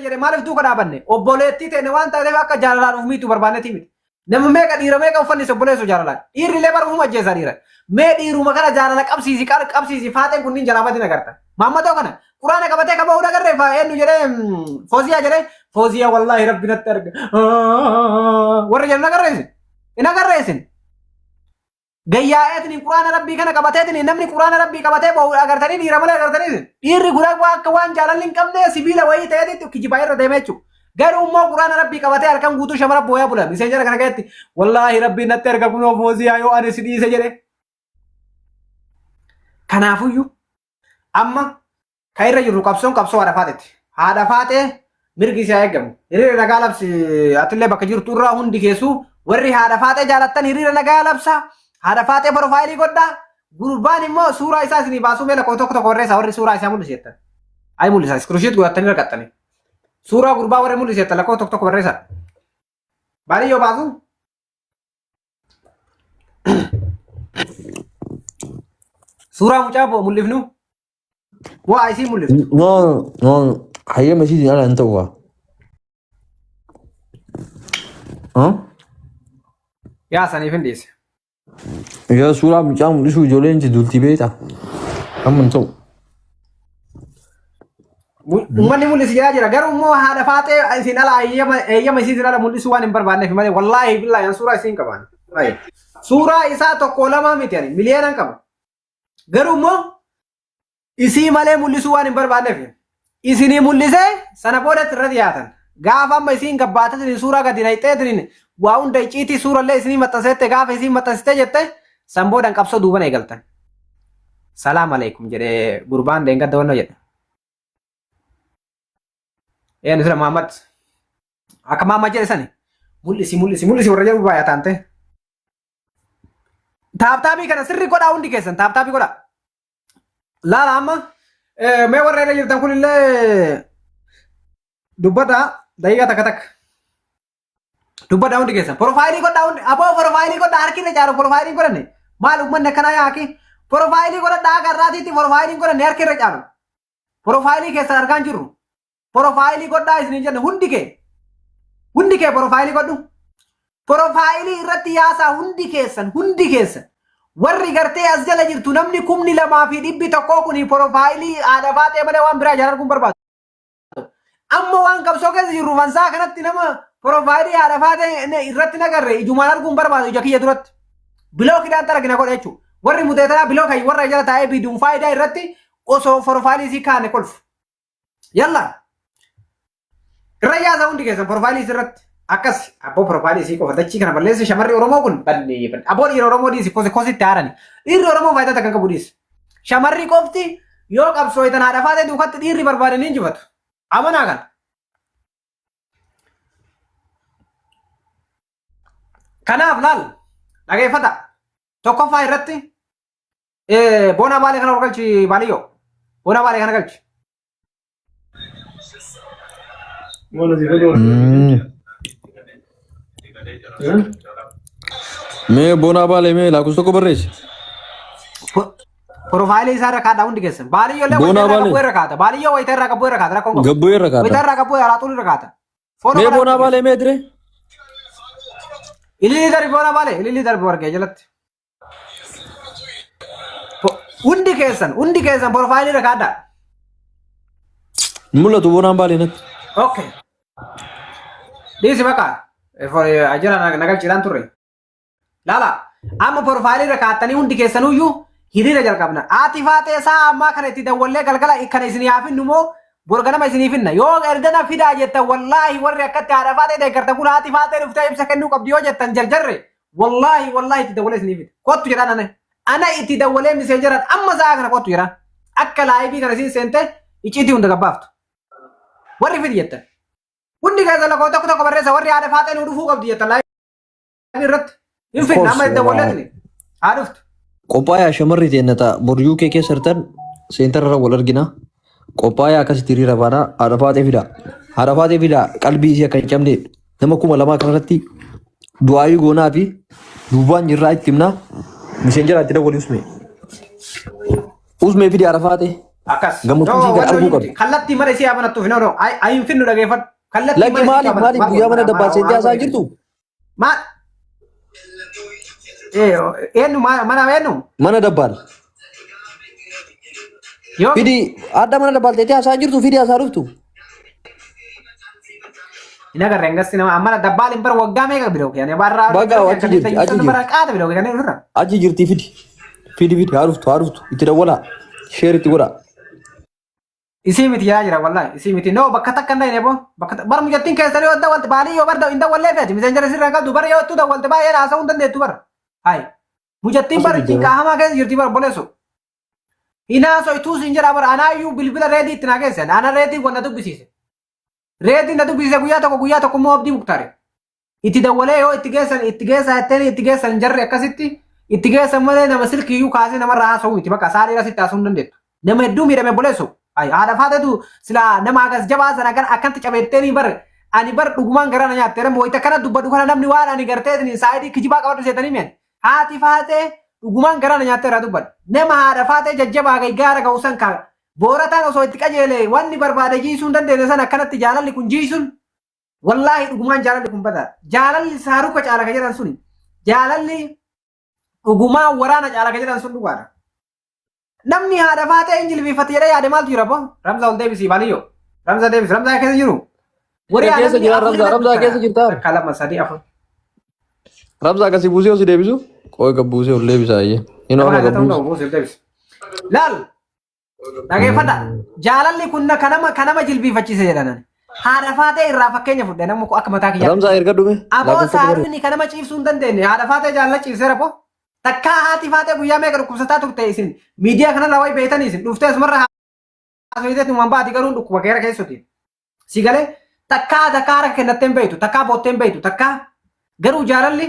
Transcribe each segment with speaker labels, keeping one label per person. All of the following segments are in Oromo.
Speaker 1: jedhe maaliif duuka dhaabanne obboleettii ta'e waan taateef akka jaalalaan ufumiitu barbaannetii miti. Nama meeqa dhiira meeqa uffanni obboleessu jaalalaan dhiirri illee bara ufuma ajjeesaa dhiira. Mee dhiiruma kana jaalala qabsiisi faaxeen kunniin jalaabatiin agarta. Maammadoo kana quraana qabatee kaba huda garree eenyu jedhee fooziyaa wallaahi rabbi natti arga. Warra jedhu hin agarreessin. Gayyaa'eetiin quraana rabbii kana qabateetiin namni quraana rabbii qabatee ba'u agartanii dhiira malee agartanii dhiirri guddaa akka waan jaalalli hin qabne sibiila wayii ta'eetti kijibaa irra deemee jechuudha. Garuu immoo quraana rabbii qabatee halkan guutuu shamara booyaa bula. Miseen jara kana keessatti wallaahi rabbii natti arga kunoo fooziyaa yoo ani si dhiise jedhe. Kanaafuyyuu amma kan irra jirru qabsoon qabsoo haadha faateeti. Haadha faatee mirgi isaa eegamu. Hiriira nagaa labsi atillee bakka jirtu irraa hundi keessuu warri haadha faatee jaalattan hiriira nagaa labsaa. Haadha faatee profaayilii godhaa. Gurbaan immoo suuraa isaa isinii baasuu meela tokko warreessaa warri suuraa isaa mul'iseettan. Ayi mul'isa iskirushiit godhattanii rakkattanii. Suuraa gurbaa warri mul'iseettan lakkoo tokko warreessaa. Baadiyyoo baasuu. Suuraa mucaa mul'ifnu. Waa isii mul'ifnu.
Speaker 2: No. Hayyama isii ala hin ta'u.
Speaker 1: Yaa saniif hin dhiise.
Speaker 2: Ya suuraa mucaa mul'isu ijoolleen itti dultii beektaa? Amma hin ta'u.
Speaker 1: Uummanni mul'isi jira garuu immoo haadha faatee isin ala eeyyama isiisin ala mul'isuu waan hin barbaanneef malee wallaahi billaahi suuraa isiin qaban. Suuraa isaa tokko lama miti ani miliyoonaan qaba. Garuu immoo isii malee mul'isuu waan hin barbaanneef isinii mul'isee sana boodatti irra dhiyaatan. Gaafa amma isiin gabbaatatanii suuraa gadi naqxeetiniin waa hunda icciitii suurallee isinii maxxanseette gaafa isiin maxxansitee jette san boodaan qabsoo duuban eegaltan. Salaam aleikum jedhee gurbaan deengadda wannoo jedhe. Eenyu sira Muhammad akka Muhammad jedhe sani mul'isi warra jedhu baay'aa taante. Taaptaabii kana sirri godhaa hundi keessan taaptaabii godhaa. Laala amma mee warra irra jirtan kunillee dubbata daqiiqa takka. Dubbata hundi keessan profaayilii godhaa hundi aboo profaayilii godhaa harkirra caalu profaayilii godhanne maal uummanni akkanaa yaaki profaayilii godhadhaa garraatiitti profaayilii godhanne harkirra caalu profaayilii keessan argaan jirru profaayilii godhaa isin jenne hundi kee profaayilii godhu profaayilii irratti yaasaa hundi keessan warri gartee as jala jirtu namni 2,100 kuni profaayilii haadha faatee malee waan biraa jaalalkuun barbaadu. Amma waan qabsoo keessa jirru fansaa kanatti nama profaayilii haadha faatee irratti nagarre ijumaan arguun barbaadu ija kiyya duratti. Bilookiidhaan argina godha jechuudha. Warri muteetanaa bilooka warra jala taa'ee biiduun faayidaa irratti osoo profaayilii sii kaane kolfu. Yalla. Irra yaasa hundi keessan profaayilii irratti. Akkas abboo profaayilii sii qofa dachii kana balleessi shamarri Oromoo kun balleeffadha. Abboo dhiira Oromoo dhiisi kositti haarani. Dhiirri Oromoo faayidaa takka qabu dhiisi. Shamarri qofti yoo qabsoo itan haadha faatee duukatti dhiirri barbaadanii injifatu. Amanaa kana. Kanaaf laal dhageeffata tokkoffaa irratti boona baalee kana galchi baaliyyoo boona baalee kana galchi.
Speaker 2: Mee boona baalee mee lakkoofsa tokko barreessi.
Speaker 1: Profaayilii isaa irra kaadhaa hundi keessan baaliyyoo illee wayita irraa qabu irra kaata baaliyyoo wayita irraa qabu irra kaata rakkoon qabu.
Speaker 2: Gabboo irra kaata.
Speaker 1: Wayita irraa qabu alaaxuun irra kaata.
Speaker 2: Mee boona baalee mee dire.
Speaker 1: Ilili darbi boona baalee ilili darbi warqee jalatti. Hundi keessan profaayilii irra kaadhaa.
Speaker 2: Mul'atu boonaan baalee natti.
Speaker 1: Okay. Dhiisi bakka ajira nagalchiidhaan turre. Laala amma profaayilii irra kaattanii hundi keessanuyyuu hiriira jalqabna. Haati faatee isaa ammaa kana itti dawwallee galgala kana isinii haafinnu immoo borganama isinii finna. Yoo erdana fidaa jettan wallaahi warri akkatti haadha faatee deeggartan kun haati faatee dhuftee ibsa kennuu qabdi yoo jettan jarjarre wallaahi itti dawwalee isinii fida. Kottu jedhaan ana itti dawwalee misee jiran amma saa kana kottu jedhaan akka laayibii kana siin seente icciitii hunda gabbaaftu. Warri fidi jettan. Hundi keessa lakkoo tokko barreessa warri haadha faatee nu dhufuu qabdi jettan laayibii irratti. Hin finna amma itti dawwaleetini haa dhuftu.
Speaker 2: Qophaa'aa shamarri teennata boryuu kee keessa jirtan seentarra wal argina. Qophaa'aa akkasitti hiriira baanaa haadha faatee fidaa qalbii isii akka hin cabne nama 2,000 kanarratti du'aayii goonaa fi duubaan jirraa itti himnaa miseen jiraatti dawwali usmee fidi haadha faatee
Speaker 1: Akas.
Speaker 2: Gammachuu isii kan arguu qabdu.
Speaker 1: Kallattii mara isii amanattuuf no ayin finnu dhageeffadhu. Kallattii
Speaker 2: Lagi maaliif guyyaa mana dabbaa seentee haasaa jirtu?
Speaker 1: Maal? Eenyu mana eenyu?
Speaker 2: Mana dabbaal.
Speaker 1: Yoo.
Speaker 2: Fidi adda mana dabbaal teetee haasaa jirtu fidi haasaa dhuftu.
Speaker 1: Ina agarree angasti nama mana dabbaal hin bara waggaa meeqa biroo kiyane barraa.
Speaker 2: Baga achi jirti achi jirti.
Speaker 1: Bara qaata biroo kiyane irra.
Speaker 2: Achi jirti fidi. Fidi haa dhuftu itti dawwalaa. Sheer itti godhaa.
Speaker 1: Isii miti yaa jira wallahi isii miti no bakka takka ndai nebo bakka bar mujattin keessanii wadda walti baali yoo barda inda walle feeti messenger sirra qabdu bar yoo tu da walti baay'ee haasa'uu hin dandeettu bar hay mujattin bar jinka hamaa keessa jirti bar boleso inaaso ituu sin jira bar anaayyuu bilbila reedii itti naa keessan ana reedii wanna dubbisiise reedii na dubbisiise guyyaa tokko moo abdii muktaare itti dawwalee yoo itti geessan jarri akkasitti itti geessan malee nama silkiyyuu kaasee namarraa haasa'uu miti bakka saa dheeraa sitti haasa'uu hin dandeettu nama hedduu miidhame boleso ay ada fate tu sila nama agas jaba sana kan akan ticabetteni bar ani bar duguman garana nyatte ram woita kana dubba dukana namni waan ani garte ni saidi kijiba qabatu setani men hati fate duguman garana nyatte ra dubba nema ada fate jajjaba ga igara ga usan ka boratan oso itti qajele wanni barbade jiisun dandene sana kanatti jaalalli kun jiisun wallahi duguman jaalalli kun bada jaalalli saaru ko caala ka jedhan suni jaalalli duguman warana caala ka jedhan sun dugaara namni haadha faatee injil biifate jedhee yaade maaltu jira bo ramza ol deebisii baaliyyoo ramza deebis ramza keessa jiru
Speaker 2: keessa jira ramza keessa jirta
Speaker 1: kalama sadii afur
Speaker 2: ramza akkasii buusee osii deebisu qooy gabbuusee ol deebisa ayye inoo ama gabbuuse
Speaker 1: laal dhageeffadha jaalalli kun kanama jilbiifachiise jedhanan haadha faatee irraa fakkeenya fudhe namni akka mataa kiyyaa
Speaker 2: ramza erga dhume
Speaker 1: aboo saaruni kanama ciibsuu hin dandeenye haadha faatee jaalala ciibseera po takka haati faatee guyyaa meeqa dhukkubsataa turte isin miidiyaa kanarraa wayi beeytanii isin dhuftee asumarra haasofiteetti uumaan baati garuu dhukkuba keera keessuti si galee takka harka kennattee hin beeytu takka boottee hin beeytu takka garuu jaalalli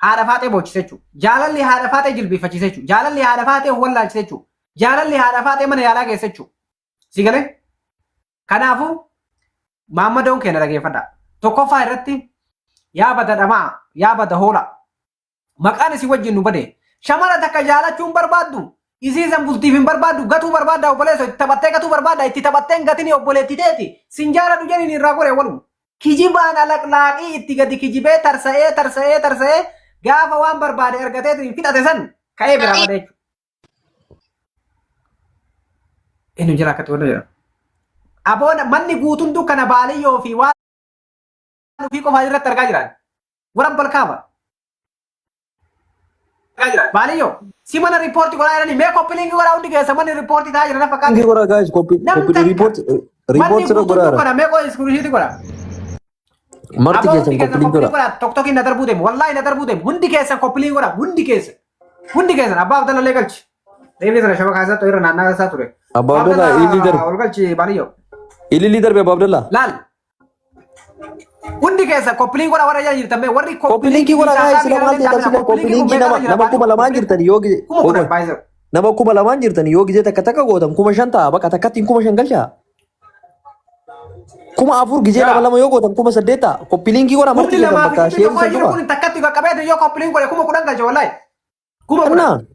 Speaker 1: haadha faatee boochise jechuudha jaalalli haadha faatee jilbiifachise jechuudha jaalalli haadha faatee wallaalchise jechuudha jaalalli haadha faatee mana yaalaa geesse jechuudha si galee kanaafuu maammadoon keenya dhageeffadha tokkoffaa irratti yaa bada dhamaa yaa bada hoolaa maqaan isii wajjin nu bade shamara takka jaalachuun barbaaddu isii san bultiif hin barbaaddu gatuu barbaadda obboleesso itti taphattee gatuu barbaadda itti taphatteen gatiin obboleettiteeti sin jaaladhu jedhin irraa gore walum kijibaan alaqlaaqii itti gadi kijibee tarsa'ee gaafa waan barbaade argateetiin fixate san ka'ee biraa badee jechuudha. Inni jira akkatti wanta jira. Aboon manni guutuun dukkana baaliyyoo fi waan ofii qofaa irratti argaa jiran warra balkaaba. Baaliyyoo si mana riippoorti godhaa jiranii mee koppiliingi godhaa hundi keessa manni riippoorti taa'aa jiran fakkaata.
Speaker 2: Koppiliingi godhaa gaayis koppiliingi riippoorti sirra godhaa jira.
Speaker 1: Mee qoo iskuriishiiti godhaa.
Speaker 2: Marti keessan koppiliingi godhaa.
Speaker 1: Tokkokiin na darbuu deemu wallaahi na darbuu deemu hundi keessan koppiliingi godhaa hundi keessan abbaa abdallee galchi. Deemnee sana shaba kaasatti irra naannaa isaa ture.
Speaker 2: Abbaa abdallaa ililii darbe.
Speaker 1: Ol galchi baaliyyoo.
Speaker 2: Ililii darbe abbaa abdallaa.
Speaker 1: Laal. Hundi keessa koppiliingi godhaa warra jala jirtan mee warri
Speaker 2: koppiliingi godhaa gaayis sila maal ta'e koppiliingi nama kuma lamaan jirtan yoo gide. Nama kuma lamaan jirtan yoo gide takka gootan kuma shan ta'a bakka takkatti kuma shan galchaa. Kuma afur gijee lama yoo gootan kuma saddeet ta'a koppiliingi godhaa marti keessan bakka sheerii san
Speaker 1: jiru. Kun takkatti qaqqabeetu yoo koppiliingi godhe kuma kudhan galcha wallaahi. Kuma kudhan.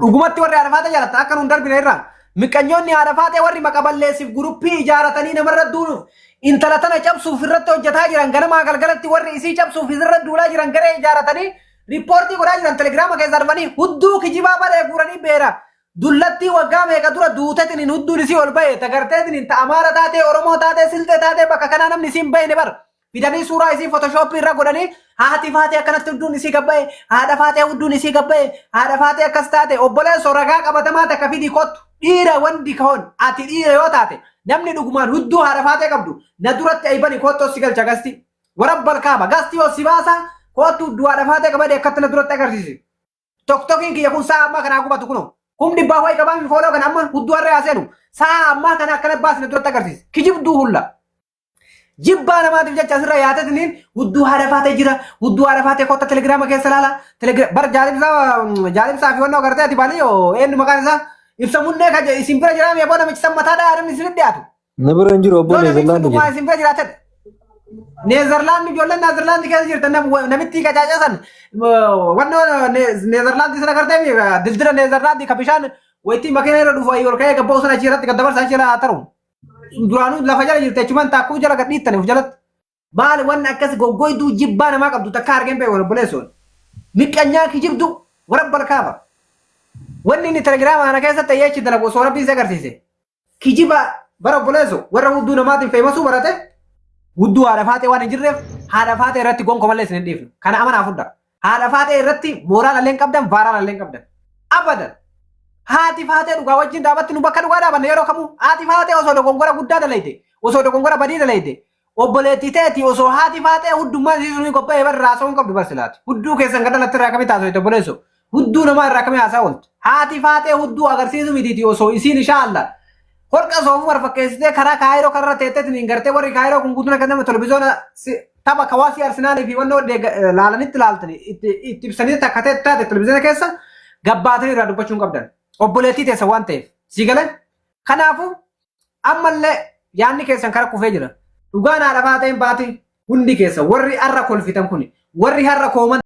Speaker 1: Dhugumatti warri haadha faatee jaalatan akka nuun darbine irraa miqanyoonni haadha faatee warri maqaballeessiif guruppii ijaaratanii namarra duunuuf intala tana cabsuuf irratti hojjetaa jiran ganamaa galgalatti warri isii cabsuuf irra duulaa jiran garee ijaaratanii riippoortii godhaa jiran telegiraama keessa darbanii hudduu kijibaa baree guuranii beera dullattii waggaa meeqa dura duutetiin hudduun isii ol ba'e tagarteetiin ta'amaara taatee oromoo taatee siltee taatee bakka kanaa namni isiin bahine bar fidanii suuraa isii fotooshooppii irra godhanii haati faatee akkanatti hudduun isii gabba'e haadha faatee hudduun isii gabba'e haadha faatee akkas taate obboleessoo ragaa qabatamaa takka fidii kottu dhiira wandi kahoon ati dhiira yoo taate namni dhugumaan hudduu haadha faatee qabdu na duratti aybani koottoo si galcha gasti warabbal kaaba gasti yoo si baasa koottu hudduu haadha faatee qabadee akkatti na duratti agarsiisi tokkokiin kiyya kun saa ammaa kanaa qubatu kuno kun dhibbaa ho'i qabaan fooloo kan amma hudduu harree haaseenu saa ammaa kana akkana baasi na duratti agarsiisi kijibduu hulla jibbaa namaatiif jecha asirra yaatetiniin hudduu haadha faatee jira hudduu haadha faatee kotta telegiraama keessa laala bar jaalimsaa fi wannoo agartee ati baaliyyoo eenyu maqaan isaa ibsa munnee kan isin bira jiraame eeboo namichi san mataa dhaadamni isin dhiyaatu.
Speaker 2: Na bira hin jiru obbo Neezerlaandi
Speaker 1: jira. Isin bira jiraatan. Neezerlaandi ijoolleen Neezerlaandi keessa jirtan namitti qacaacasan wannoo Neezerlaandi sana gartee dildira Neezerlaandi ka bishaan wayitii makiina irra dhufu ayyoo ka'ee gabboo sana achi irratti gaddabarsaa achi irraa taru. Duraanuu lafa jala jirte achumaan taakkuu jala gad dhiittane of jalatti. Maali wanni akkas goggoyduu jibbaa namaa qabdu takka argeen beeku obboleessoon. Miqqanyaa kijibdu warra balkaaba. Wanni inni telegiraama kana keessatti ayyaachi dalagu osoo rabbiin isa agarsiise. Kijiba bara obboleessoo warra hudduu namaatiin feemasuu barate hudduu haadha faatee waan hin jirreef haadha faatee irratti gonkumallee isin hin dhiifnu. Kana amanaa fudhaa. Haadha faatee irratti mooraan allee hin qabdan baaraan allee hin qabdan. Abadan. Haati faatee dhugaa wajjin dhaabatti nu bakka dhugaa dhaabanne yeroo kamuu haati faatee osoo dogongora guddaa dalayte osoo dogongora badii dalayte obboleettii teeti osoo haati faatee huddummaa isiisuu ni qophaa'e barra haasa'uu hin qabdu barsilaati. Hudduu keessan gadalatti irraa kamii taasifte obboleessoo. Hudduu namaa irraa kamii haasaa ooltu. Haati faatee hudduu agarsiisu mitiiti osoo isiin inshaalla. Holqa soofuu warfakkeessitee karaa kaayiroo karra teetteetiin hin gartee warri kaayiroo kun guutuu akka televizoona tapha kawaasii arsinaalii fi wannoo laalanitti laaltanii itti ibsanii takka taate televizoona keessa gabbaatanii irraa dubbachuu hin qabdan. Obboleettii teessa waan ta'eef si galee kanaafuu ammallee yaanni keessan kara kufee jira dhugaan haadha faateen baate hundi keessa warri har'a kolfitan kun warri har'a kooman